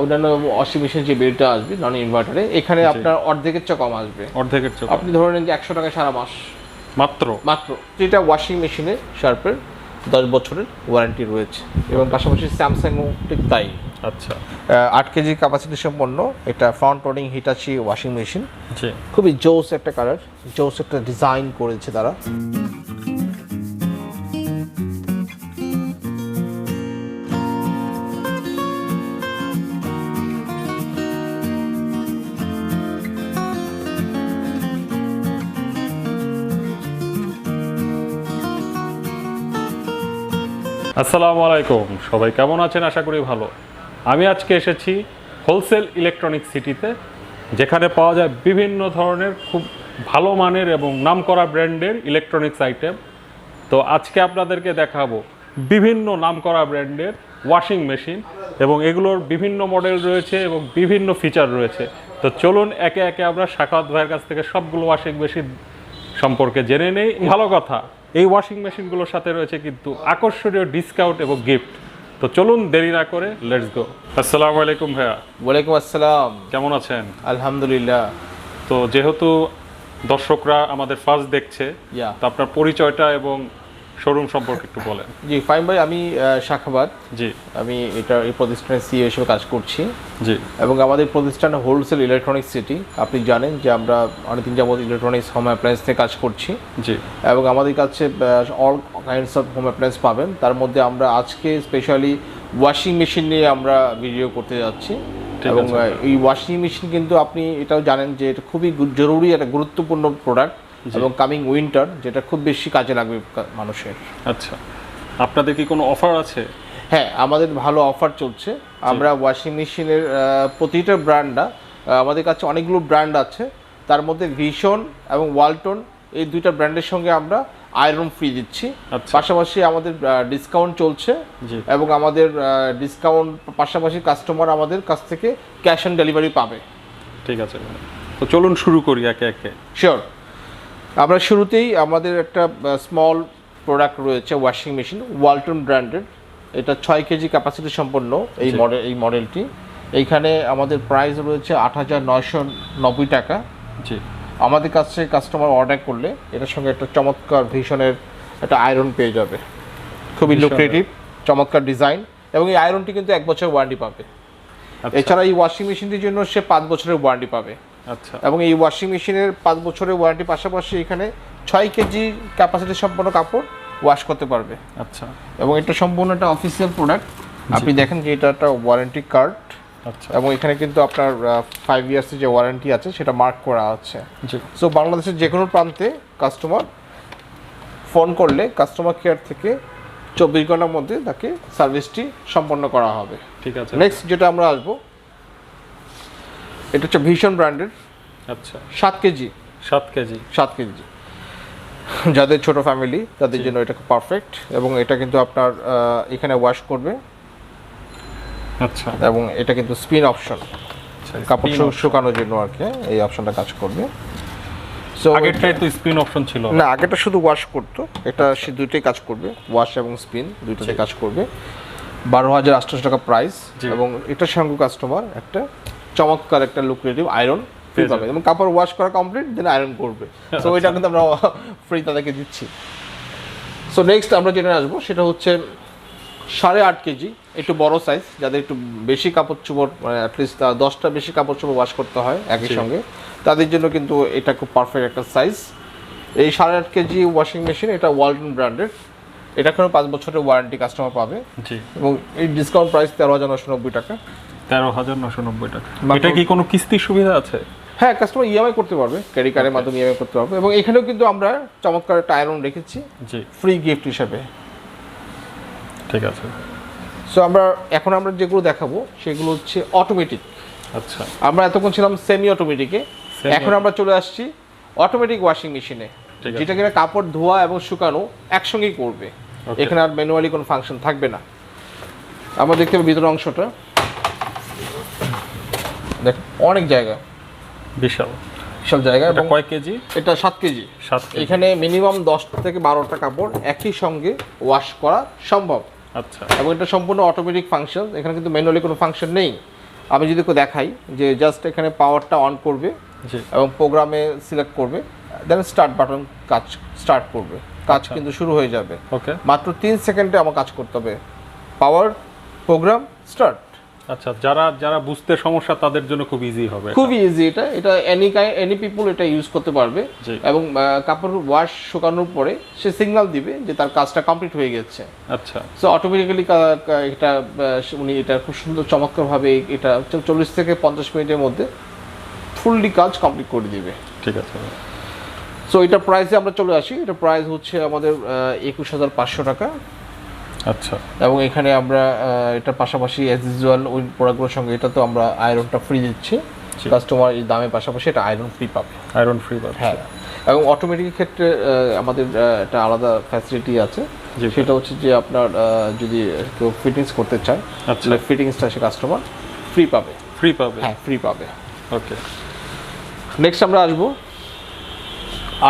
অন্যান্য washing machine যে বিলটা আসবে নন ইনভার্টারে, এখানে আপনার অর্ধেকের চেয়ে কম আসবে। অর্ধেকের চেয়ে আপনি ধরে নেন যে 100 টাকা সারা মাস মাত্র। যেটা ওয়াশিং মেশিনে শার্পের 10 বছরের ওয়ারেন্টি রয়েছে এবং পাশাপাশি স্যামসাংও ঠিক তাই। আচ্ছা, 8 কেজি ক্যাপাসিটি সম্পন্ন এটা front loading Hitachi washing machine. জি, খুবই জোস একটা কালার, জোস একটা ডিজাইন করেছে তারা। আসসালামু আলাইকুম, সবাই কেমন আছেন? আশা করি ভালো। আমি আজকে এসেছি হোলসেল ইলেকট্রনিক সিটিতে, যেখানে পাওয়া যায় বিভিন্ন ধরনের খুব ভালো মানের এবং নামকরা ব্র্যান্ডের ইলেকট্রনিক্স আইটেম। তো আজকে আপনাদেরকে দেখাবো বিভিন্ন নামকরা ব্র্যান্ডের ওয়াশিং মেশিন, এবং এগুলোর বিভিন্ন মডেল রয়েছে এবং বিভিন্ন ফিচার রয়েছে। তো চলুন একে একে আমরা সাখাওয়াত ভাইয়ের কাছ থেকে সবগুলো ওয়াশিং মেশিন সম্পর্কে জেনে নেই। ভালো কথা, এই ওয়াশিং মেশিনগুলোর সাথে রয়েছে কিন্তু আকর্ষণীয় ডিসকাউন্ট এবং গিফট। তো চলুন দেরি না করে লেটস গো। আসসালামু আলাইকুম ভাইয়া। ওয়ালাইকুম আসসালাম। কেমন আছেন? আলহামদুলিল্লাহ। তো যেহেতু দর্শকরা আমাদের ফার্স্ট দেখছে, তো আপনার পরিচয়টা এবং শোরুম সম্পর্কে একটু বলেন। জি ফাহিম ভাই, আমি সাখাওয়াত। জি, আমি এই প্রতিষ্ঠানের সিইও হিসেবে কাজ করছি। জি, এবং আমাদের প্রতিষ্ঠান হোলসেল ইলেকট্রনিক্স সিটি। আপনি জানেন যে আমরা অনেকদিন যাবত ইলেকট্রনিক্স হোম অ্যাপ্লায়েন্স নিয়ে কাজ করছি। জি, এবং আমাদের কাছে all kinds of home appliance পাবেন। তার মধ্যে আমরা আজকে স্পেশালি ওয়াশিং মেশিন নিয়ে আমরা ভিডিও করতে যাচ্ছি। এবং এই ওয়াশিং মেশিন কিন্তু আপনি এটাও জানেন যে এটা খুবই জরুরি একটা গুরুত্বপূর্ণ প্রোডাক্ট, এবং কামিং উইন্টার যেটা খুব বেশি কাজে লাগবে মানুষের। আচ্ছা, আপনাদের কি কোনো অফার আছে? হ্যাঁ, আমাদের ভালো অফার চলছে। আমরা ওয়াশিং মেশিনের প্রতিটা ব্র্যান্ডটা, আমাদের কাছে অনেকগুলো ব্র্যান্ড আছে, তার মধ্যে ভিশন এবং ওয়ালটন এই দুইটা ব্র্যান্ডের সঙ্গে আমরা আয়রন ফ্রি দিচ্ছি। পাশাপাশি আমাদের ডিসকাউন্ট চলছে, এবং আমাদের ডিসকাউন্ট পাশাপাশি কাস্টমার আমাদের কাছ থেকে ক্যাশ অন ডেলিভারি পাবে। ঠিক আছে, তো চলুন শুরু করি একে একে। শিওর। আমরা শুরুতেই আমাদের একটা স্মল প্রোডাক্ট রয়েছে ওয়াশিং মেশিন ওয়ালটন ব্র্যান্ডের। এটা 6 কেজি ক্যাপাসিটি সম্পন্ন এই মডেলটি। এইখানে আমাদের প্রাইস রয়েছে 8,990 টাকা। জি, আমাদের কাছে কাস্টমার অর্ডার করলে এটার সঙ্গে একটা চমৎকার ভিশনের একটা আয়রন পেয়ে যাবে, খুবই লুক্রেটিভ চমৎকার ডিজাইন, এবং এই আয়রনটি কিন্তু 1 বছরের ওয়ারেন্টি পাবে। এছাড়া এই ওয়াশিং মেশিনটির জন্য সে 5 বছরের ওয়ারেন্টি পাবে। আচ্ছা, এবং এই ওয়াশিং মেশিনের 5 বছরের ওয়ারেন্টি পাশাপাশি এখানে 6 কেজি ক্যাপাসিটি সম্পন্ন কাপড় ওয়াশ করতে পারবে। আচ্ছা, এবং এটা সম্পূর্ণ একটা অফিসিয়াল প্রোডাক্ট। আপনি দেখেন যে এটা একটা ওয়ারেন্টি কার্ড। আচ্ছা, এবং এখানে কিন্তু আপনার 5 ইয়ার্সের যে ওয়ারেন্টি আছে সেটা মার্ক করা আছে। সো বাংলাদেশের যে কোনো প্রান্তে কাস্টমার ফোন করলে কাস্টমার কেয়ার থেকে 24 ঘন্টার মধ্যে তাকে সার্ভিসটি সম্পন্ন করা হবে। ঠিক আছে। নেক্সট যেটা আমরা আসবো, এটা হচ্ছে ভিশন ব্র্যান্ডের। আচ্ছা, 7 কেজি। যাদের ছোট ফ্যামিলি তাদের জন্য এটা খুব পারফেক্ট। এবং এটা কিন্তু আপনার এখানে ওয়াশ করবে। আচ্ছা, এবং এটা কিন্তু স্পিন অপশন, কাপড় শুকানোর জন্য আর কি এই অপশনটা কাজ করবে। সো আগেরটাই তো স্পিন অপশন ছিল না, আগেরটা শুধু ওয়াশ করতো, এটা সে দুইটাই কাজ করবে, ওয়াশ এবং স্পিন দুইটাতে কাজ করবে। 12,800 টাকা প্রাইস। এবং এটার সঙ্গে কাস্টমার একটা চমৎকার একটা লুক্রেটিভ আয়রন ফ্রি পাবে, এবং কাপড় ওয়াশ করা কমপ্লিট দেন আয়রন করবে। সো এটা কিন্তু আমরা ফ্রি তাদেরকে দিচ্ছি। সো নেক্সট আমরা যেটা আসবো সেটা হচ্ছে 8.5 কেজি, একটু বড় সাইজ, যাদের একটু বেশি কাপড় চোপড় মানে অ্যাটলিস্ট 10টা বেশি কাপড় চোপড় ওয়াশ করতে হয় একই সঙ্গে, তাদের জন্য কিন্তু এটা খুব পারফেক্ট একটা সাইজ। এই 8.5 কেজি ওয়াশিং মেশিন এটা ওয়ালটন ব্র্যান্ডের। এটা কোনো 5 বছরের ওয়ারেন্টি কাস্টমার পাবে। এবং এই ডিসকাউন্ট প্রাইস 13,990 টাকা। 13,990 টাকা। এটা কি কোনো কিস্তির সুবিধা আছে? হ্যাঁ, কাস্টমার ইএমআই করতে পারবে, ক্রেডিট কার্ডের মাধ্যমে ইএমআই করতে পারবে। এবং এখানেও কিন্তু আমরা চমৎকার একটা আয়রন রেখেছি ফ্রি গিফট হিসাবে। ঠিক আছে। সো এখন আমরা যেগুলো দেখাবো সেগুলো হচ্ছে অটোমেটিক। আচ্ছা, আমরা এতক্ষণ ছিলাম সেমি অটোমেটিকে, এখন আমরা চলে আসছি অটোমেটিক ওয়াশিং মেশিনে, যেটা কিনা কাপড় ধোয়া এবং শুকানো একসঙ্গেই করবে। এখানে আর ম্যানুয়ালি কোনো ফাংশন থাকবে না। আমরা দেখতে পাবো ভিতরের অংশটা, দেখ অনেক জায়গা, বিশাল জায়গা। এবং কয় কেজি? এটা 7 কেজি। এখানে মিনিমাম 10 থেকে 12টা কাপড় একই সঙ্গে ওয়াশ করা সম্ভব। আচ্ছা, এবং এটা সম্পূর্ণ অটোমেটিক ফাংশন, এখানে কিন্তু ম্যানুয়ালি কোনো ফাংশন নেই। আমি যদি দেখাই যে জাস্ট এখানে পাওয়ারটা অন করবে এবং প্রোগ্রামে সিলেক্ট করবে, দেন স্টার্ট বাটন কাজ স্টার্ট করবে, কাজ কিন্তু শুরু হয়ে যাবে। ওকে, মাত্র 3 সেকেন্ডে আমার কাজ করতে হবে, পাওয়ার, প্রোগ্রাম, স্টার্ট। আচ্ছা, যারা বুঝতে সমস্যা তাদের জন্য খুব ইজি হবে, খুবই ইজি। এটা এনি পিপল এটা ইউজ করতে পারবে এবং কাপড় ওয়াশ শুকানোর পরে সে সিগন্যাল দিবে যে তার কাজটা কমপ্লিট হয়ে গেছে। আচ্ছা, সো অটোমেটিক্যালি এটা উনি এটা খুব সুন্দর চমৎকারভাবে এটা 40 থেকে 50 মিনিটের মধ্যে ফুললি কাজ কমপ্লিট করে দিবে। ঠিক আছে। সো এটা প্রাইসে আমরা চলে আসি। এটা প্রাইস হচ্ছে আমাদের 21,500 টাকা। আচ্ছা, এবং এখানে আমরা এটার পাশাপাশি অ্যাজ ইউজুয়াল ওই প্রোডাক্টগুলোর সঙ্গে এটা তো আমরা আয়রনটা ফ্রি দিচ্ছি কাস্টমার, এই দামের পাশাপাশি এটা আয়রন ফ্রি পাবে। আয়রন ফ্রি পাবে, হ্যাঁ। এবং অটোমেটিক ক্ষেত্রে আমাদের একটা আলাদা ফ্যাসিলিটি আছে, সেটা হচ্ছে যে আপনার যদি কেউ ফিটিংস করতে চায় তাহলে ফিটিংসটা সে কাস্টমার ফ্রি পাবে। হ্যাঁ, ফ্রি পাবে। ওকে, নেক্সট আমরা আসবো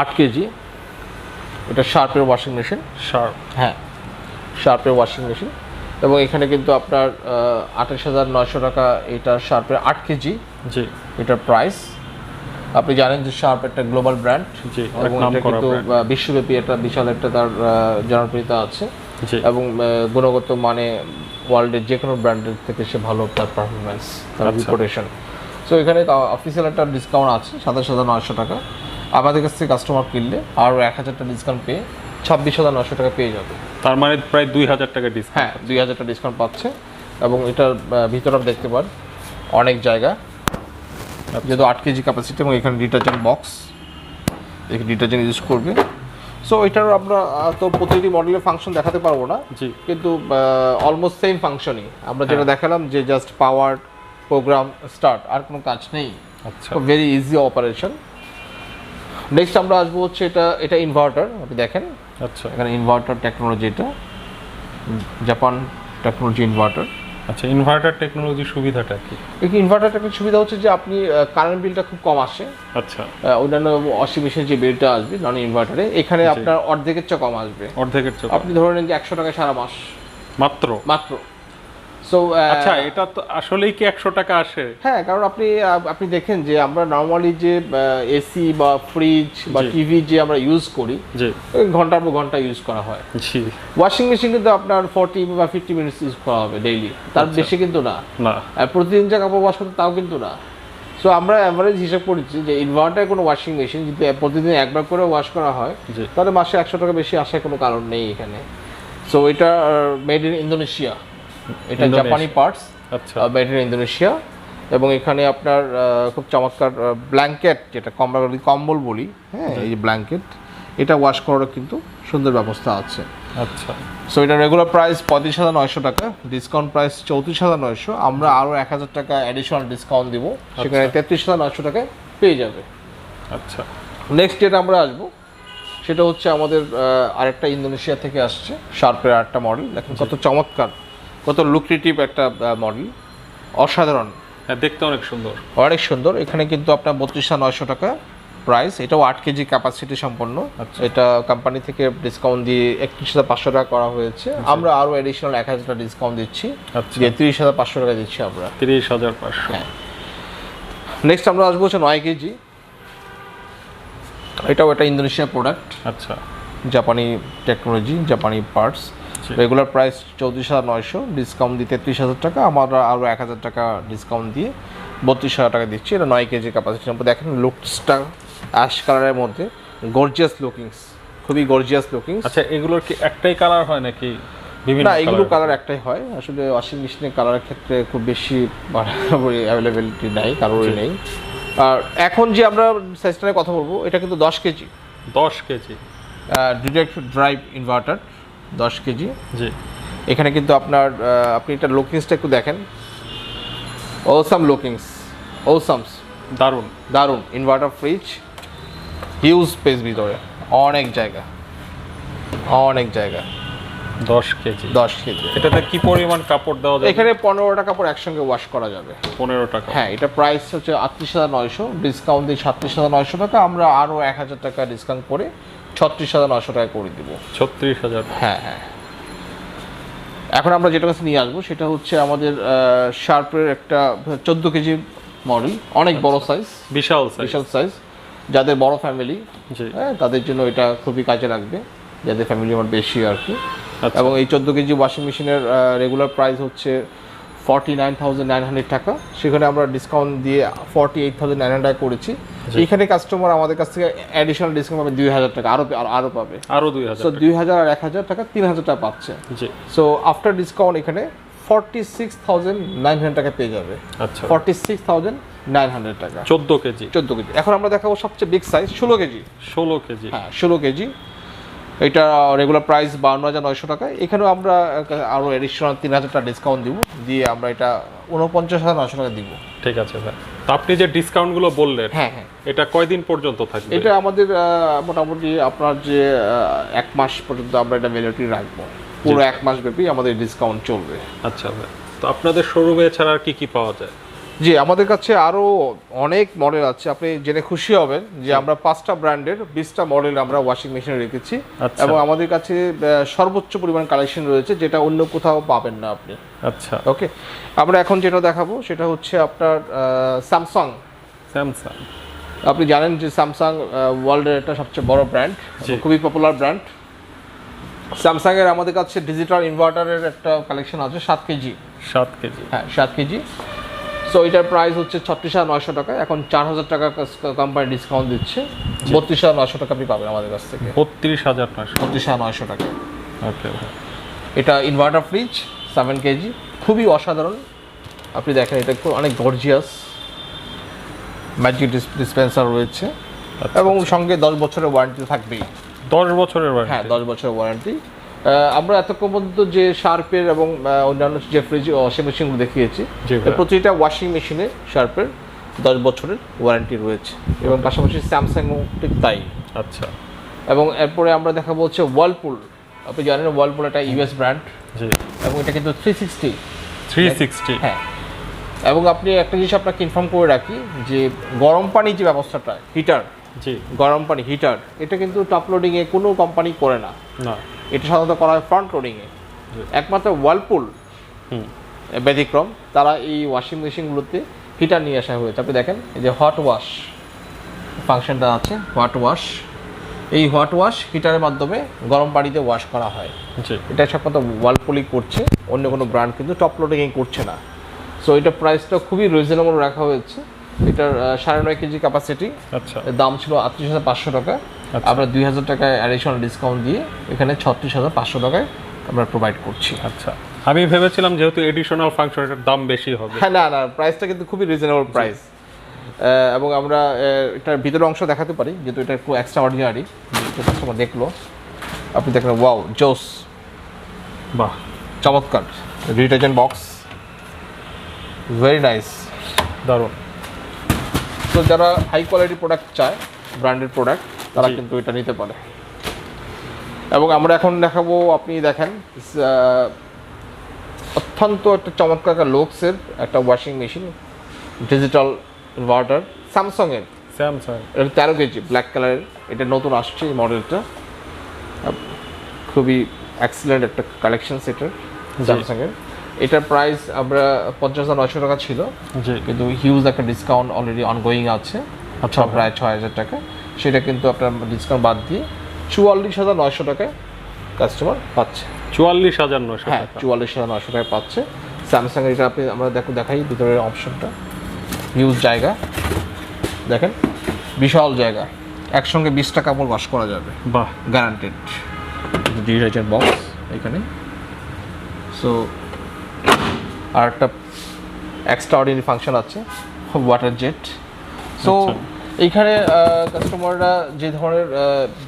8 কেজি। এটা শার্পের ওয়াশিং মেশিন। হ্যাঁ, শার্পের ওয়াশিং মেশিন। এবং এখানে কিন্তু আপনার 28,900 টাকা এটা শার্পের 8 কেজি। জি, এটার প্রাইস। আপনি জানেন যে শার্প একটা গ্লোবাল ব্র্যান্ড, এবং এটা কিন্তু বিশ্বব্যাপী একটা বিশাল একটা তার জনপ্রিয়তা আছে এবং গুণগত মানে ওয়ার্ল্ডের যে কোনো ব্র্যান্ডের থেকে সে ভালো তার পারফরমেন্স, তার রিপুটেশন। সো এখানে অফিসিয়াল একটা ডিসকাউন্ট আছে 27,900 টাকা। আমাদের কাছ থেকে কাস্টমার কিনলে আরও 1,000 টাকা ডিসকাউন্ট পেয়ে 26,900 টাকা পেয়ে যাবে। তার মানে প্রায় 2,000 টাকা ডিসকাউন্ট। হ্যাঁ, 2,000 টাকা ডিসকাউন্ট পাচ্ছে। এবং এটার ভিতরে আপনি দেখতে পান অনেক জায়গা, যেহেতু 8 কেজি ক্যাপাসিটি, এবং এখানে ডিটারজেন্ট বক্স, এখানে ডিটারজেন্ট ইউজ করবে। সো এটার আমরা তো প্রতিটি মডেলের ফাংশন দেখাতে পারবো না, কিন্তু অলমোস্ট সেম ফাংশনই আমরা যেটা দেখালাম, যে জাস্ট পাওয়ার, প্রোগ্রাম, স্টার্ট, আর কোনো কাজ নেই। আচ্ছা, ভেরি ইজি অপারেশন। নেক্সট আমরা আসবো হচ্ছে এটা ইনভার্টার। আপনি দেখেন, আচ্ছা, এখানে ইনভার্টার টেকনোলজি, এটা জাপান টেকনোলজি ইনভার্টার। আচ্ছা, ইনভার্টার টেকনোলজির সুবিধাটা কি? এই ইনভার্টার টেকনোলজির সুবিধা হচ্ছে যে আপনি কারেন্ট বিলটা খুব কম আসে। আচ্ছা, অন্যান্য ওয়াশিং মেশিনের যে বিলটা আসবে নন ইনভার্টারে, এখানে আপনার অর্ধেকের চেয়ে কম আসবে। আপনি ধরে নেন যে 100 টাকায় সারা মাস মাত্র। সো আচ্ছা, এটা তো আসলেই কি 100 টাকা আসে? হ্যাঁ, কারণ আপনি দেখেন যে আমরা নর্মালি যে এসি বা ফ্রিজ বা টিভি যে আমরা ইউজ করি, ঘন্টার পর ঘন্টা ইউজ করা হয়। ওয়াশিং মেশিন কিন্তু আপনার 40 বা 50 মিনিটস ইউজ করা হবে ডেইলি, তার বেশি কিন্তু না। প্রতিদিন যে কাপড় ওয়াশ করতে তাও কিন্তু না। সো আমরা অ্যাভারেজ হিসাব করেছি যে ইনভার্টার কোনো ওয়াশিং মেশিন যদি প্রতিদিন একবার করে ওয়াশ করা হয়, তাহলে মাসে 100 টাকা বেশি আসার কোনো কারণ নেই এখানে। সো এটা মেড ইন ইন্দোনেশিয়া, এটা জাপানি পার্টস, মেড ইন ইন্দোনেশিয়া। এবং এখানে আপনার খুব চমৎকার ব্ল্যাঙ্কেট, যেটা কম্বল বলি, হ্যাঁ, এই যে ব্ল্যাঙ্কেট, এটা ওয়াশ করারও কিন্তু সুন্দর ব্যবস্থা আছে। আচ্ছা, সো এটা রেগুলার প্রাইস 35,900 টাকা, ডিসকাউন্ট প্রাইস 34,900। আমরা আরও 1,000 টাকা অ্যাডিশনাল ডিসকাউন্ট দিব, সেখানে 33,900 টাকায় পেয়ে যাবে। আচ্ছা, নেক্সট যেটা আমরা আসবো সেটা হচ্ছে আমাদের আরেকটা ইন্দোনেশিয়া থেকে আসছে শার্পের আরেকটা মডেল। দেখেন কত চমৎকার, কত লুক্রেটিভ একটা মডেল, অসাধারণ, দেখতে অনেক সুন্দর। এখানে কিন্তু আপনার 32,900 টাকা প্রাইস। এটাও 8 কেজি ক্যাপাসিটি সম্পন্ন। এটা কোম্পানি থেকে ডিসকাউন্ট দিয়ে 31,500 টাকা করা হয়েছে। আমরা আরও অ্যাডিশনাল 1,000 টাকা ডিসকাউন্ট দিচ্ছি, যে 30,500 টাকা দিচ্ছি আমরা। 30,500। হ্যাঁ। নেক্সট আমরা আসবো হচ্ছে 9 কেজি। এটাও একটা ইন্দোনেশিয়া প্রোডাক্ট। আচ্ছা, জাপানি টেকনোলজি, জাপানি পার্টস। রেগুলার প্রাইস 34,900, ডিসকাউন্ট দিয়ে 33,000 টাকা। আমরা আরও 1,000 টাকা ডিসকাউন্ট দিয়ে 32,000 টাকা দিচ্ছি। এটা 9 কেজি ক্যাপাসিটি। আমরা দেখেন লুকসটা অ্যাশ কালারের মধ্যে, গর্জিয়াস লুকিংস, খুবই গর্জিয়াস লুকিংস। আচ্ছা, এগুলোর কি একটাই কালার হয় নাকি বিভিন্ন? না, এগুলো কালার একটাই হয়। আসলে ওয়াশিং মেশিনের কালারের ক্ষেত্রে খুব বেশি অ্যাভেলেবিলিটি নেই, কারোরই নেই। আর এখন যে আমরা সাইজটা নিয়ে কথা বলবো, এটা কিন্তু 10 KG. 10 KG direct drive inverter, 10 KG. জি, এখানে কিন্তু আপনার আপনি এটা লুকিংসটা একটু দেখেন, অসাম লুকিংস, দারুণ। ইনভার্টার ফ্রিজ, হিউজ স্পেস ভিতরে, অনেক জায়গা। 10 কেজি। এটাতে কি পরিমাণ কাপড় দেওয়া যাবে? এখানে 15টা কাপড় একসঙ্গে ওয়াশ করা যাবে। 15 টাকা? হ্যাঁ, এটা প্রাইস হচ্ছে 38,900, ডিসকাউন্ট দিয়ে 37,900 টাকা। আমরা আরও 1,000 টাকা ডিসকাউন্ট করে 36,900 টাকা করে দিব। 36,000? হ্যাঁ। এখন আমরা যেটা কাছে নিয়ে আসবো সেটা হচ্ছে আমাদের শার্পের একটা 14 কেজি মডেল, অনেক বড় সাইজ, বিশাল সাইজ। যাদের বড় ফ্যামিলি, জি হ্যাঁ, তাদের জন্য এটা খুবই কাজে লাগবে, যাদের ফ্যামিলি আমার বেশি আর কি। আচ্ছা। এবং এই 14 কেজি ওয়াশিং মেশিনের রেগুলার প্রাইস হচ্ছে 49,900 টাকা, সেখানে আমরা ডিসকাউন্ট দিয়ে 48,900 করেছি। এইখানে কাস্টমার আমাদের কাছ থেকে অ্যাডিশনাল ডিসকাউন্ট পাবে 2,000 টাকা, আরো পাবে, আরো 2,000। সো 2,000 আর 1,000 টাকা, 3,000 টাকা পাচ্ছে। জি। সো আফটার ডিসকাউন্ট এখানে 46,900 টাকা পেয়ে যাবে। আচ্ছা, 46,900 টাকা, 14 কেজি। এখন আমরা দেখাবো সবচেয়ে বিগ সাইজ 16 কেজি। 16 কেজি, হ্যাঁ 16 কেজি। এটা রেগুলার প্রাইস 52,900 টাকা। এখানেও আমরা আরো এডিশনাল 3,000 টাকা ডিসকাউন্ট দিব, দিয়ে আমরা এটা 49,900 টাকা দিব। ঠিক আছে ভাই। তো আপনি যে ডিসকাউন্টগুলো বললেন, হ্যাঁ, এটা কয়দিন পর্যন্ত থাকবে? এটা আমাদের মোটামুটি আপনার যে 1 মাস পর্যন্ত আমরা এটা ভ্যালিডিটি রাখবো, পুরো 1 মাস ব্যাপী আমাদের ডিসকাউন্ট চলবে। আচ্ছা ভাই। তো আপনাদের শোরুমে ছাড়া আর কি পাওয়া যায়? জি, আমাদের কাছে আরো অনেক মডেল আছে, আপনি জেনে খুশি হবেন যে আমরা 5টা ব্র্যান্ডের 20টা মডেল আমরা ওয়াশিং মেশিনে রেখেছি। আচ্ছা। এবং আমাদের কাছে সর্বোচ্চ পরিমাণ কালেকশন রয়েছে, যেটা অন্য কোথাও পাবেন না আপনি। আচ্ছা, ওকে, আমরা এখন যেটা দেখাবো সেটা হচ্ছে আপনার স্যামসাং। আপনি জানেন যে স্যামসাং ওয়ার্ল্ডের একটা সবচেয়ে বড় ব্র্যান্ড, খুবই পপুলার ব্র্যান্ড। স্যামসাং এর আমাদের কাছে ডিজিটাল ইনভার্টারের একটা কালেকশন আছে 7 কেজি। 7 কেজি, হ্যাঁ 7 কেজি। সো এটার প্রাইস হচ্ছে 36,900 টাকা, এখন 4,000 টাকা কোম্পানি ডিসকাউন্ট দিচ্ছে, 32,900 টাকা আপনি পাবেন আমাদের কাছ থেকে। 32,900 টাকা। ওকে। এটা ইনভার্টার ফ্রিজ 7 কেজি, খুবই অসাধারণ। আপনি দেখেন এটা অনেক গর্জিয়াস, ম্যাজিক ডিসপেন্সার রয়েছে এবং সঙ্গে 10 বছরের ওয়ারেন্টি থাকবেই। 10 বছরের ওয়ারেন্টি? হ্যাঁ, 10 বছরের ওয়ারেন্টি। আমরা এতক্ষণ পর্যন্ত যে শার্পের এবং অন্যান্য যে ফ্রিজ ওয়াশিং মেশিনগুলো দেখিয়েছি, প্রতিটা ওয়াশিং মেশিনে শার্পের 10 বছরের ওয়ারেন্টি রয়েছে, এবং পাশাপাশি স্যামসাংও ঠিক তাই। আচ্ছা। এবং এরপরে আমরা দেখাবো হচ্ছে ওয়ার্লপুল। আপনি জানেন ওয়ার্লপুল একটা ইউএস ব্র্যান্ড, জি, এবং এটা কিন্তু 360। হ্যাঁ, এবং আপনি একটা জিনিস আপনাকে ইনফর্ম করে রাখি যে গরম পানির যে ব্যবস্থাটা, হিটার, জি, গরম পানি হিটার, এটা কিন্তু টপ লোডিংয়ে কোনো কোম্পানি করে না। এটা সাধারণত করা হয় ফ্রন্ট লোডিংয়ে, একমাত্র ওয়ার্লপুল ব্যতিক্রম। তারা এই ওয়াশিং মেশিনগুলোতে হিটার নিয়ে আসা হয়েছে। আপনি দেখেন এই যে হট ওয়াশ ফাংশনটা আছে, হট ওয়াশ, এই হট ওয়াশ হিটারের মাধ্যমে গরম পানিতে ওয়াশ করা হয়। এটা একমাত্র ওয়ার্লপুলই করছে, অন্য কোনো ব্র্যান্ড কিন্তু টপ লোডিংয়ে করছে না। সো এটার প্রাইসটা খুবই রিজনেবল রাখা হয়েছে। এটার 9.5 কেজি ক্যাপাসিটি। আচ্ছা। দাম ছিল 38,500 টাকা, আমরা 2,000 টাকায় অ্যাডিশনাল ডিসকাউন্ট দিয়ে এখানে 36,500 টাকায় আমরা প্রোভাইড করছি। আচ্ছা, আমি ভেবেছিলাম যেহেতু এডিশনাল ফাংশন এটার দাম বেশি হবে। হ্যাঁ, না, প্রাইসটা কিন্তু খুবই রিজনেবল প্রাইস। এবং আমরা এটার ভিতরের অংশ দেখাতে পারি, যেহেতু এটা একটু এক্সট্রা অর্ডিনারি। কাস্টমার দেখলো, আপনি দেখলেন ওয়াও, জোস, বাহ, চমৎকার। ডিটারজেন্ট বক্স, ভেরি নাইস, দারুণ। তো যারা হাই কোয়ালিটি প্রোডাক্ট চায়, ব্র্যান্ডেড প্রোডাক্ট, তারা কিন্তু এটা নিতে পারে। এবং আমরা এখন দেখাবো, আপনি দেখেন অত্যন্ত একটা চমৎকার একটা লোকসের একটা ওয়াশিং মেশিন, ডিজিটাল ইনভার্টার, স্যামসাংয়ের। এটা 13 কেজি, ব্ল্যাক কালারের, এটা নতুন আসছে এই মডেলটা, খুবই এক্সিলেন্ট একটা কালেকশন সেটার স্যামসাংয়ের। এটার প্রাইস আমরা 50,900 টাকা ছিল, কিন্তু হিউজ একটা ডিসকাউন্ট অলরেডি অনগোয়িং আছে, প্রায় 6,000 টাকা। সেটা কিন্তু আপনার ডিসকাউন্ট বাদ দিয়ে 44,900 টাকায় কাস্টমার পাচ্ছে। 44,900? হ্যাঁ, 44,900 টাকায় পাচ্ছে স্যামসাং। এটা আপনি আমরা দেখাই ভিতরের অপশনটা, হিউজ জায়গা, দেখেন বিশাল জায়গা, একসঙ্গে 20টা কাপড় ওয়াশ করা যাবে, বাহ, গ্যারান্টেড। ডিটারজেন্ট বক্স এখানে। সো আর একটা এক্সট্রা অর্ডিনারি ফাংশন আছে, ওয়াটার জেট। সো এইখানে কাস্টমাররা যে ধরনের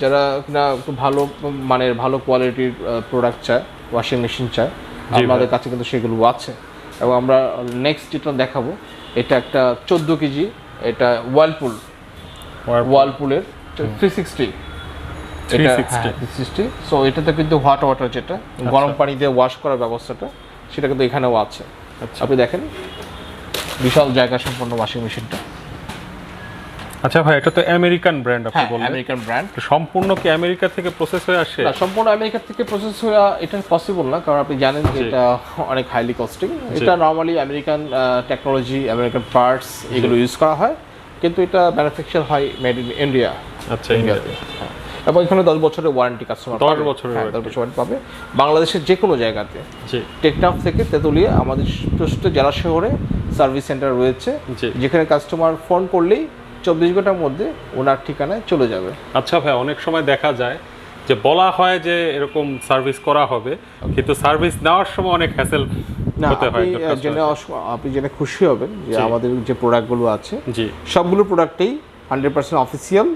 যারা কিনা একটু ভালো মানের, ভালো কোয়ালিটির প্রোডাক্ট চায়, ওয়াশিং মেশিন চায়, আমাদের কাছে কিন্তু সেগুলো আছে। এবং আমরা নেক্সট যেটা দেখাবো, এটা একটা 14 কেজি, এটা ওয়ার্লপুলের 360। সো এটাতে কিন্তু হট ওয়াটার, যেটা গরম পানি দিয়ে ওয়াশ করার ব্যবস্থাটা, সেটা কিন্তু এখানেও আছে। আপনি দেখেন বিশাল জায়গা সম্পন্ন ওয়াশিং মেশিনটা। আচ্ছা ভাই, এটা তো আমেরিকান ব্র্যান্ড আপনি বললেন। American brand. সম্পূর্ণ কি আমেরিকা থেকে প্রসেস হয়ে আসে? না, সম্পূর্ণ আমেরিকা থেকে প্রসেস হওয়া এটা পসিবল না, কারণ আপনি জানেন যে এটা অনেক হাইলি কস্টিং। এটা normally American technology, American parts এগুলো ইউজ করা হয়, কিন্তু এটা ম্যানুফ্যাকচার হয় মেড ইন ইন্ডিয়া। আচ্ছা, ইন্ডিয়াতে। এবং এখানে 10 বছরের ওয়ারেন্টি কাস্টমার 10 বছরের 10 বছর ওয়ারেন্টি পাবে বাংলাদেশের যে কোনো জায়গাতে। জি। টেকনাফ থেকে তেতুলিয়া আমাদের প্রতিটা জেলা শহরে সার্ভিস সেন্টার রয়েছে, যেখানে কাস্টমার ফোন করলেই 24 ঘন্টার মধ্যে ওনার ঠিকানায় চলে যাবে। আচ্ছা ভাই, অনেক সময় দেখা যায় যে বলা হয় যে এরকম সার্ভিস করা হবে, কিন্তু সার্ভিস নেওয়ার সময় অনেক হ্যাসেল হতে হয়। আপনি জেনে খুশি হবেন যে আমাদের যে প্রোডাক্টগুলো আছে জি সবগুলো প্রোডাক্টেই 100% অফিসিয়াল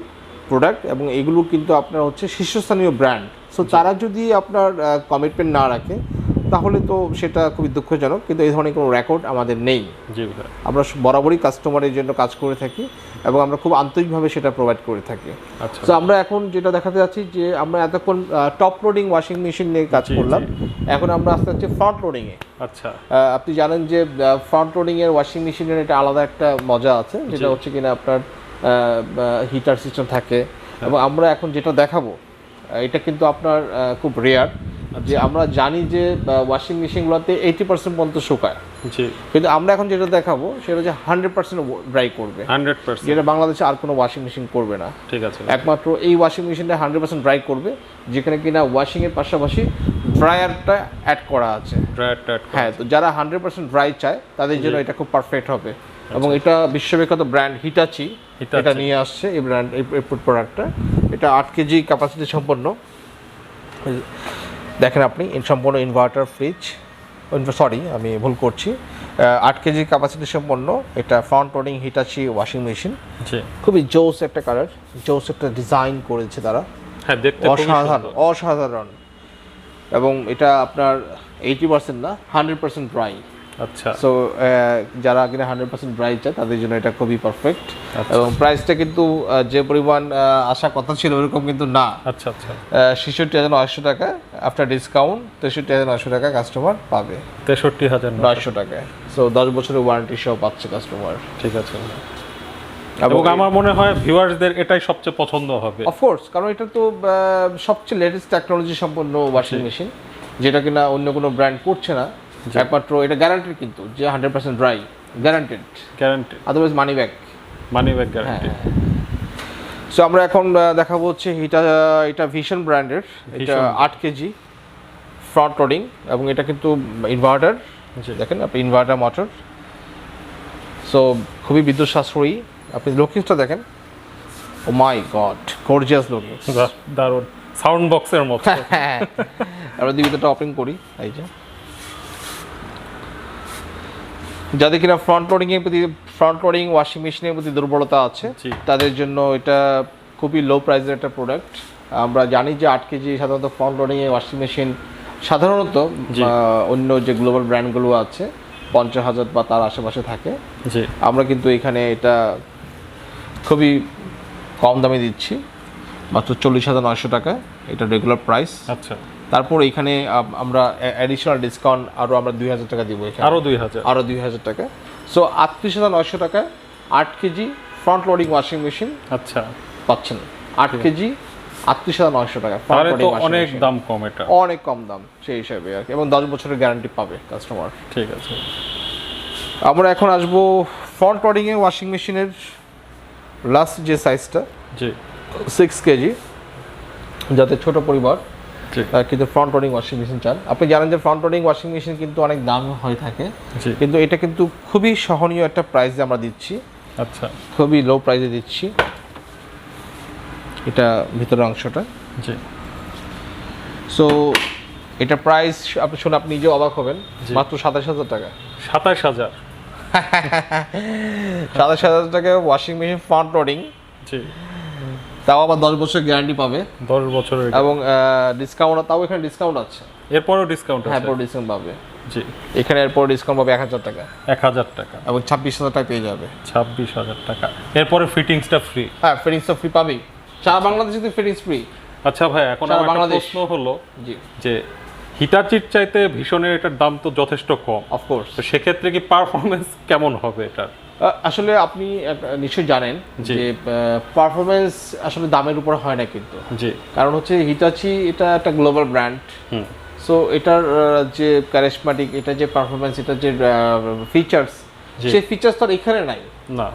প্রোডাক্ট, এবং এগুলো কিন্তু আপনার হচ্ছে শীর্ষস্থানীয় ব্র্যান্ড। সো তারা যদি আপনার কমিটমেন্ট না রাখে তাহলে তো সেটা খুবই দুঃখজনক, কিন্তু এই ধরনের কোনো রেকর্ড আমাদের নেই। জি, আমরা বরাবরই কাস্টমারের জন্য কাজ করে থাকি এবং আমরা খুব আন্তরিকভাবে সেটা প্রোভাইড করে থাকি। আচ্ছা, তো আমরা এখন যেটা দেখাতে যাচ্ছি যে আমরা এতক্ষণ টপ লোডিং ওয়াশিং মেশিন নিয়ে কাজ করলাম, এখন আমরা আস্তে আস্তে ফ্রন্ট লোডিংয়ে। আচ্ছা, আপনি জানেন যে ফ্রন্ট লোডিংয়ের ওয়াশিং মেশিনের এটা আলাদা একটা মজা আছে, যেটা হচ্ছে কিনা আপনার হিটার সিস্টেম থাকে, এবং আমরা এখন যেটা দেখাবো এটা কিন্তু আপনার খুব রেয়ার। যে আমরা জানি যে ওয়াশিং মেশিনগুলোতে 80% পর্যন্ত শুকায়, কিন্তু আমরা এখন যেটা দেখাবো সেটা হচ্ছে 100% ড্রাই করবে, 100%, যেটা বাংলাদেশে আর কোনো ওয়াশিং মেশিন করবে না। ঠিক আছে, একমাত্র এই ওয়াশিং মেশিনটা 100% ড্রাই করবে, যেখানে কিনা ওয়াশিং এর পাশাপাশি ড্রায়ারটা অ্যাড করা আছে। হ্যাঁ, তো যারা 100% ড্রাই চায় তাদের জন্য এটা খুব পারফেক্ট হবে। এবং এটা বিশ্ববিখ্যাত ব্র্যান্ড হিটাচি এটা নিয়ে আসছে এই ব্র্যান্ড এই প্রোডাক্টটা। এটা 8 কেজি ক্যাপাসিটি সম্পন্ন। দেখেন আপনি সম্পূর্ণ ইনভার্টার ফ্রিজ, সরি আমি ভুল করছি, 8 কেজি ক্যাপাসিটি সম্পন্ন এটা front loading Hitachi washing machine. খুবই জোস একটা কালার, জোস একটা ডিজাইন করেছে তারা, হ্যাঁ দেখতে অসাধারণ। এবং এটা আপনার 80% না 100% ড্রাই। আচ্ছা, সো যারা কিনা 100% ড্রাই চায় তাদের জন্য এটা খুবই পারফেক্ট। এবং প্রাইসটা কিন্তু যে পরিমাণ আশা কথা ছিল ওরকম কিন্তু না। আচ্ছা আচ্ছা, ৬৬,৯০০ টাকা আফটার ডিসকাউন্ট ৬৩,৯০০ টাকা কাস্টমার পাবে, ৬৩,৯০০ টাকায়। সো 10 বছরের ওয়ারেন্টি সহ পাচ্ছে কাস্টমার। ঠিক আছে, এবং আমার মনে হয় ভিউয়ার্সদের এটাই সবচেয়ে পছন্দ হবে। অফকোর্স, কারণ এটা তো সবচেয়ে লেটেস্ট টেকনোলজি সম্পন্ন ওয়াশিং মেশিন, যেটা কিনা অন্য কোনো ব্র্যান্ড করছে না। একমাত্র এটা গ্যারান্টেড, কিন্তু যে 100% dry guaranteed, otherwise money back guarantee. So আমরা এখন দেখাবো হচ্ছে এটা ভিশন ব্র্যান্ডের, এটা 8 কেজি ফ্রন্ট লোডিং, এবং এটা কিন্তু ইনভার্টার। দেখেন আপনি ইনভার্টার মোটর, সো খুবই বিদ্যুৎ সাশ্রয়ী। আপনি লুকিংসটা দেখেন, ও মাই গড, গর্জিয়াস লুকিংস, দারুণ, সাউন্ড বক্সের মতো। আমরা দিবিটা ওপেন করি। এই যে যাদের কিনা ফ্রন্ট লোডিং ওয়াশিং মেশিনের প্রতি দুর্বলতা আছে তাদের জন্য এটা খুবই লো প্রাইসের একটা প্রোডাক্ট। আমরা জানি যে 8 কেজি সাধারণত ফ্রন্ট লোডিং এর ওয়াশিং মেশিন সাধারণত অন্য যে গ্লোবাল ব্র্যান্ডগুলো আছে 50,000 বা তার আশেপাশে থাকে। আমরা কিন্তু এখানে এটা খুবই কম দামে দিচ্ছি, মাত্র 40,900 টাকা, এটা রেগুলার প্রাইস। আচ্ছা, তারপর এখানে আমরা অ্যাডিশনাল ডিসকাউন্ট আরও 2,000 টাকা দিব, এখানে আরও 2,000 টাকা। সো 38,900 টাকায় 8 KG front loading washing machine আচ্ছা পাচ্ছেন। 8 কেজি 38,900 টাকা, অনেক দাম কম, এটা অনেক কম দাম সেই হিসাবে আর কি, এবং 10 বছরের গ্যারান্টি পাবে কাস্টমার। ঠিক আছে, আমরা এখন আসবো ফ্রন্ট লোডিং এর ওয়াশিং মেশিনের লাস্ট যে সাইজটা, 6 কেজি, যাতে ছোট পরিবার কিন্তু ফ্রন্ট লোডিং ওয়াশিং মেশিন চান। আপনি জানেন যে ফ্রন্ট লোডিং ওয়াশিং মেশিন কিন্তু অনেক দাম হয়ে থাকে, কিন্তু এটা কিন্তু খুবই সহনীয় একটা প্রাইসে আমরা দিচ্ছি। আচ্ছা, খুবই লো প্রাইসে দিচ্ছি। এটা ভিতরের অংশটা। সো এটা প্রাইস আপনি শুনে আপনি নিজে অবাক হবেন, মাত্র 27,000 টাকা। 27,000 27,000 টাকা ওয়াশিং মেশিন ফ্রন্ট লোডিং, তাও আবার 10 বছর গ্যারান্টি পাবে, 10 বছরের, এবং ডিসকাউন্ট, তাও এখানে ডিসকাউন্ট আছে, এরপরও ডিসকাউন্ট আছে। হ্যাঁ, এরপর ডিসকাউন্ট পাবে। জি, এখানে এরপর ডিসকাউন্ট পাবে 1,000 টাকা, 1,000 টাকা, এবং 26,000 টাকা পেয়ে যাবে, 26,000 টাকা। এরপরে ফিটিংসটা ফ্রি। হ্যাঁ, ফিটিংসটা ফ্রি পাবেই, সারা বাংলাদেশে তো ফিটিংস ফ্রি। আচ্ছা ভাই, এখন আমার একটা প্রশ্ন হলো যে হিটাচির চাইতে ভীষণের এটার দাম তো যথেষ্ট কম, অফকোর্স। তো সেক্ষেত্রে কি পারফরমেন্স কেমন হবে এটার? আসলে আপনি নিশ্চয়ই জানেন যে পারফরমেন্স আসলে দামের উপর হয় না কিন্তু, জি, কারণ হচ্ছে হিটাচি এটা একটা গ্লোবাল ব্র্যান্ড। সো এটার যে ক্যারিশমাটিক, এটা যে পারফরমেন্স, এটা যে ফিচার্স, সেই ফিচার্স তো আর এখানে নাই না,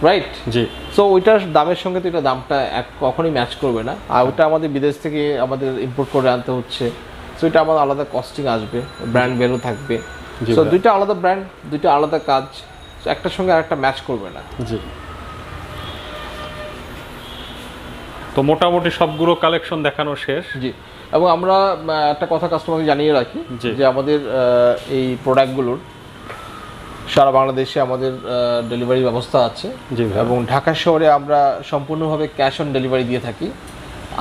রাইট? জি। সো ওইটার দামের সঙ্গে তো এটা দামটা কখনোই ম্যাচ করবে না, আর ওটা আমাদের বিদেশ থেকে আমাদের ইম্পোর্ট করে আনতে হচ্ছে। সো এটা আমাদের আলাদা কস্টিং আসবে, ব্র্যান্ড ভ্যালু থাকবে। সো দুইটা আলাদা ব্র্যান্ড, দুইটা আলাদা কাজ, একটার সঙ্গে আরেকটা ম্যাচ করবে না। জি। তো মোটামুটি সবগুলো কালেকশন দেখানো শেষ। জি, এবং আমরা একটা কথা কাস্টমারকে জানিয়ে রাখি যে আমাদের এই প্রোডাক্টগুলোর সারা বাংলাদেশে আমাদের ডেলিভারি ব্যবস্থা আছে, এবং ঢাকা শহরে আমরা সম্পূর্ণভাবে ক্যাশ অন ডেলিভারি দিয়ে থাকি।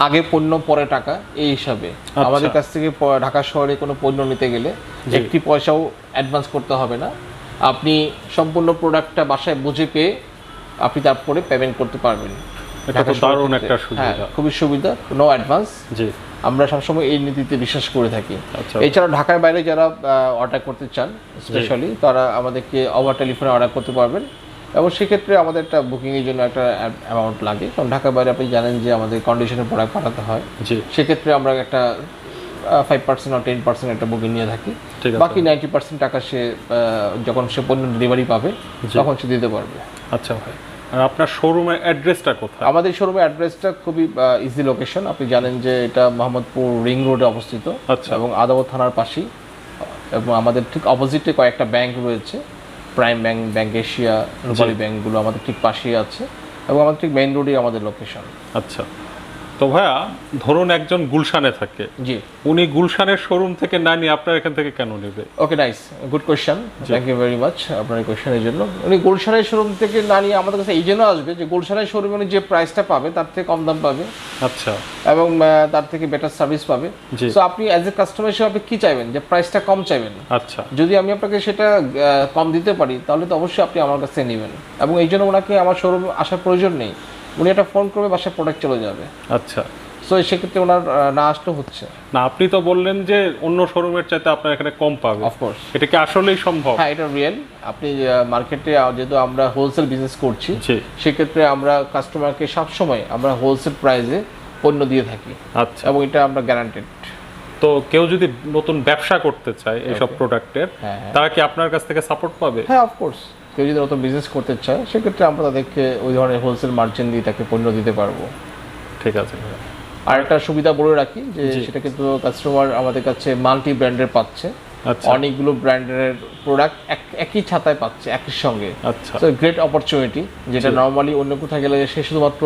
আগে পণ্য পরে টাকা এই হিসাবে আমাদের কাছ থেকে ঢাকা শহরে কোনো পণ্য নিতে গেলে একটি পয়সাও অ্যাডভান্স করতে হবে না। আপনি সম্পূর্ণ প্রোডাক্টটা বাসায় বুঝে পেয়ে আপনি তারপরে পেমেন্ট করতে পারবেন। এটা তো দারুণ একটা সুবিধা, খুবই সুবিধা, নো অ্যাডভান্স। জি, আমরা সবসময় এই নীতিতে বিশ্বাস করে থাকি। এছাড়া ঢাকার বাইরে যারা অর্ডার করতে চান স্পেশালি, তারা আমাদেরকে ওভার টেলিফোনে অর্ডার করতে পারবেন, এবং সেক্ষেত্রে আমাদের একটা বুকিংয়ের জন্য একটা অ্যামাউন্ট লাগে, কারণ ঢাকার বাইরে আপনি জানেন যে আমাদের কন্ডিশনের প্রোডাক্ট পাঠাতে হয়। সেক্ষেত্রে আমরা একটা 5% or 10% একটা বুকিং নিয়ে থাকি, বাকি 90% টাকা সে যখন সে পণ্য ডেলিভারি পাবে তখন সে দিতে পারবে। আচ্ছা ভাই, আর আপনার শোরুমের অ্যাড্রেসটা কোথায়? আমাদের শোরুমের অ্যাড্রেসটা খুবই ইজি লোকেশন। আপনি জানেন যে এটা মোহাম্মদপুর রিং রোডে অবস্থিত, এবং আদাবর থানার পাশেই, এবং আমাদের ঠিক অপোজিটে কয়েকটা ব্যাংক রয়েছে, প্রাইম ব্যাংক, ব্যাংক এশিয়া, রূপালী ব্যাংকগুলো আমাদের ঠিক পাশেই আছে, এবং আমাদের ঠিক মেইন রোডেই আমাদের লোকেশন। আচ্ছা, তো ভাইয়া ধরুন একজন গুলশানে থাকে, জি, উনি গুলশানের শোরুম থেকে না নিয়ে আপনার এখান থেকে কেন নেবে? Okay, nice, good question, thank you very much আপনার এই কোয়েশ্চেনের জন্য। উনি গুলশানের শোরুম থেকে না নিয়ে আমাদের কাছে এই জন্য আসবে যে গুলশানের শোরুমে উনি যে প্রাইসটা পাবে তার থেকে কম দাম পাবে, আচ্ছা, এবং তার থেকে বেটার সার্ভিস পাবে। সো আপনি অ্যাজ এ কাস্টমার হিসেবে আপনি কি চাইবেন? যে প্রাইসটা কম চাইবেন। আচ্ছা, যদি আমি আপনাকে সেটা কম দিতে পারি তাহলে তো অবশ্যই আপনি আমার কাছে নেবেন, এবং এই জন্য ওনাকে আমার শোরুমে আসার প্রয়োজন নেই, উনি একটা ফোন করবে, বাসায় প্রোডাক্ট চলে যাবে। আচ্ছা, সো সেক্ষেত্রে ওনার না আসতে হচ্ছে না। আপনি তো বললেন যে অন্য শোরুমের চাইতে আপনার এখানে কম পাবে, অফকোর্স। এটা কি আসলেই সম্ভব? হ্যাঁ, এটা রিয়েল। আপনি মার্কেটে যেহেতু আমরা হোলসেল বিজনেস করছি, সেক্ষেত্রে আমরা কাস্টমারকে সবসময় আমরা হোলসেল প্রাইসে পণ্য দিয়ে থাকি। আচ্ছা, এবং এটা আমরা গ্যারান্টেড। তো কেউ যদি নতুন ব্যবসা করতে চায় এইসব প্রোডাক্টের, তারা কি আপনার কাছ থেকে সাপোর্ট পাবে? হ্যাঁ, অফকোর্স। কেউ যদি নতুন বিজনেস করতে চায় সেক্ষেত্রে আমরা তাদেরকে ওই ধরনের হোলসেল মার্জিন দিয়ে তাকে পণ্য দিতে পারবো। ঠিক আছে। আর একটা সুবিধা বলে রাখি যে সেটা কিন্তু কাস্টমার আমাদের কাছে মাল্টি ব্র্যান্ডের পাচ্ছে, অনেকগুলো ব্র্যান্ডের প্রোডাক্ট একই ছাতায় পাচ্ছে একই সঙ্গে। আচ্ছা, সো গ্রেট অপরচুনিটি, যেটা নর্মালি অন্য কোথাও গেলে সে শুধুমাত্র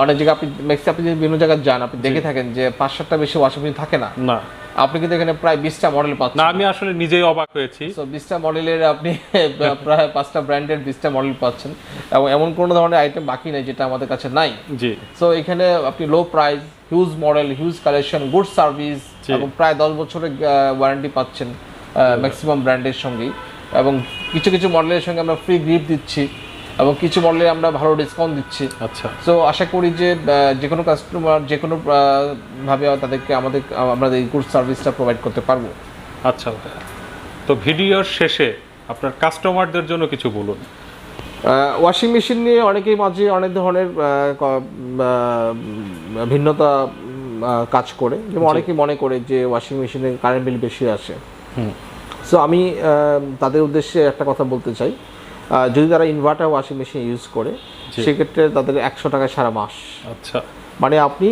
অনেক জায়গায় আপনি আপনি যদি বিভিন্ন জায়গায় যান, আপনি দেখে থাকেন যে 5-7টা বেশি ওয়াশিং মেশিন থাকে না। আপনি কিন্তু এখানে প্রায় 20টা মডেল পাচ্ছেন। না, আমি আসলে নিজেই অবাক হয়েছি। সো 20টা মডেলের আপনি প্রায় 5টা ব্র্যান্ডের 20টা মডেল পাচ্ছেন, এবং এমন কোনো ধরনের আইটেম বাকি নেই যেটা আমাদের কাছে নাই। জি। সো এখানে আপনি low price, huge model, huge collection, good service, এবং প্রায় 10 বছরের ওয়ারেন্টি পাচ্ছেন ম্যাক্সিমাম ব্র্যান্ডের সঙ্গেই, এবং কিছু কিছু মডেলের সঙ্গে আমরা ফ্রি গিফট দিচ্ছি, এবং কিছু মডেলে আমরা ভালো ডিসকাউন্ট দিচ্ছি। আচ্ছা, সো আশা করি যে যে কোনো কাস্টমার যে কোনো ভাবে তাদেরকে আমরা এই গুড সার্ভিসটা প্রোভাইড করতে পারবো। আচ্ছা, তো ভিডিওর শেষে আপনার কাস্টমারদের জন্য কিছু বলুন। ওয়াশিং মেশিন নিয়ে অনেকেই মাঝে অনেক ধরনের ভিন্নতা কাজ করে, যেমন অনেকেই মনে করে যে ওয়াশিং মেশিনে কারেন্ট বিল বেশি আসে। সো আমি তাদের উদ্দেশ্যে একটা কথা বলতে চাই, যদি তারা ইনভার্টার ওয়াশিং মেশিন ইউজ করে সেক্ষেত্রে তাদের 100 টাকা সারা মাস। আচ্ছা, মানে আপনি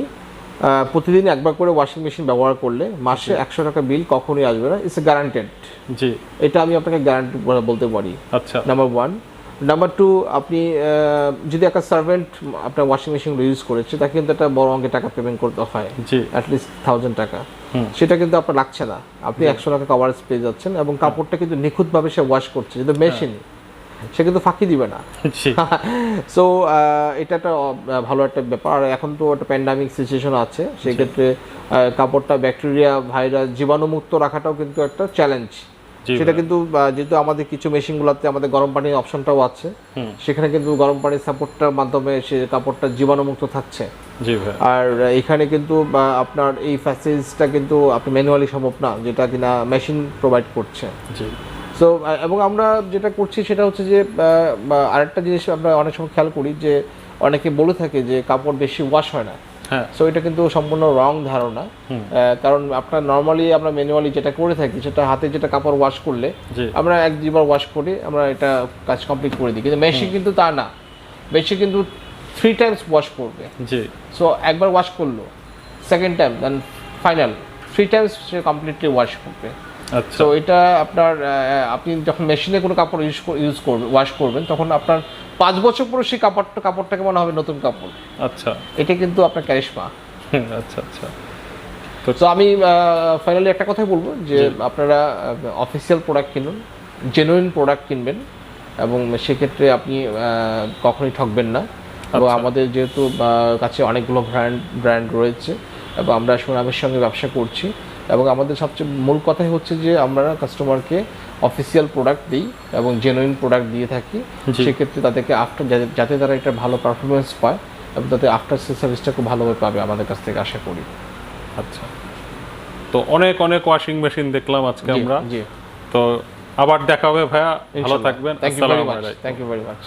প্রতিদিন একবার করে ওয়াশিং মেশিন ব্যবহার করলে মাসে 100 টাকা বিল কখনোই আসবে না। It's guaranteed. জি, এটা আমি আপনাকে গ্যারান্টি বলতে পারি। আচ্ছা, নাম্বার 1। নাম্বার 2, আপনি যদি একটা সার্ভেন্ট আপনার ওয়াশিং মেশিন ইউজ করেছে তাকে কিন্তু একটা বড় অঙ্কের টাকা পেমেন্ট করতে হয়, অ্যাটলিস্ট 1000 টাকা। সেটা কিন্তু আপনার লাগছে না, আপনি 100 টাকা কভারেজ পেয়ে যাচ্ছেন, এবং কাপড়টা কিন্তু নিখুঁতভাবে সে ওয়াশ করছে, যেহেতু মেশিন সে কিন্তু ফাঁকি দিবে না। সো এটা একটা ভালো একটা ব্যাপার। আর এখন তো একটা প্যান্ডামিক সিচুয়েশন আছে, সেক্ষেত্রে কাপড়টা ব্যাকটেরিয়া, ভাইরাস, জীবাণুমুক্ত রাখাটাও কিন্তু একটা চ্যালেঞ্জ। সেটা কিন্তু যেহেতু আমাদের কিছু মেশিনগুলোতে আমাদের গরম পানির অপশনটাও আছে, সেখানে কিন্তু গরম পানির সাপোর্টটার মাধ্যমে সে কাপড়টা জীবাণুমুক্ত থাকছে। জি ভাই। আর এখানে কিন্তু আপনার এই ফ্যাসিলিটিসটা কিন্তু আপনি ম্যানুয়ালি সম্ভব না, যেটা কিনা মেশিন প্রোভাইড করছে। জি। সো এবং আমরা যেটা করছি সেটা হচ্ছে যে আরেকটা জিনিস আমরা অনেক সময় খেয়াল করি যে অনেকে বলে থাকে যে কাপড় বেশি ওয়াশ হয় না। হ্যাঁ। সো এটা কিন্তু সম্পূর্ণ রং ধারণা। কারণ আপনার নর্মালি আমরা ম্যানুয়ালি যেটা করে থাকি সেটা হাতে যেটা কাপড় ওয়াশ করলে আমরা 1-2 বার ওয়াশ করি, আমরা এটা কাজ কমপ্লিট করে দিই। কিন্তু মেশিন কিন্তু তা না, মেশিন কিন্তু 3 টাইমস ওয়াশ করবে। জি। সো একবার ওয়াশ করলো, second time then final 3 times সে কমপ্লিটলি ওয়াশ করবে। আচ্ছা। তো এটা আপনার আপনি যখন মেশিনে কোনো কাপড় ইউজ করবেন, ওয়াশ করবেন, তখন আপনার 5 বছর পরে সেই কাপড়টাকে মনে হবে নতুন কাপড়। আচ্ছা। এটা কিন্তু আপনার ক্যারিশমা। আচ্ছা আচ্ছা। তো আমি ফাইনালি একটা কথাই বলবো যে আপনারা অফিসিয়াল প্রোডাক্ট কিনুন, জেনুইন প্রোডাক্ট কিনবেন, এবং সেক্ষেত্রে আপনি কখনোই ঠকবেন না। এবং আমাদের যেহেতু কাছে অনেকগুলো ব্র্যান্ড রয়েছে এবং আমরা সুনামের সঙ্গে ব্যবসা করছি, এবং আমাদের সবচেয়ে মূল কথাই হচ্ছে যে আমরা কাস্টমারকে অফিসিয়াল প্রোডাক্ট দিই এবং জেনুইন প্রোডাক্ট দিয়ে থাকি। সেক্ষেত্রে তাদেরকে যাতে তারা একটা ভালো পারফরমেন্স পায় এবং তাদের আফটার সেল সার্ভিসটা খুব ভালোভাবে পাবে আমাদের কাছ থেকে, আশা করি। আচ্ছা। তো অনেক অনেক ওয়াশিং মেশিন দেখলাম আজকে আমরা। জি। তো আবার দেখা হবে ভাইয়া, ভালো থাকবেন। Thank you very much.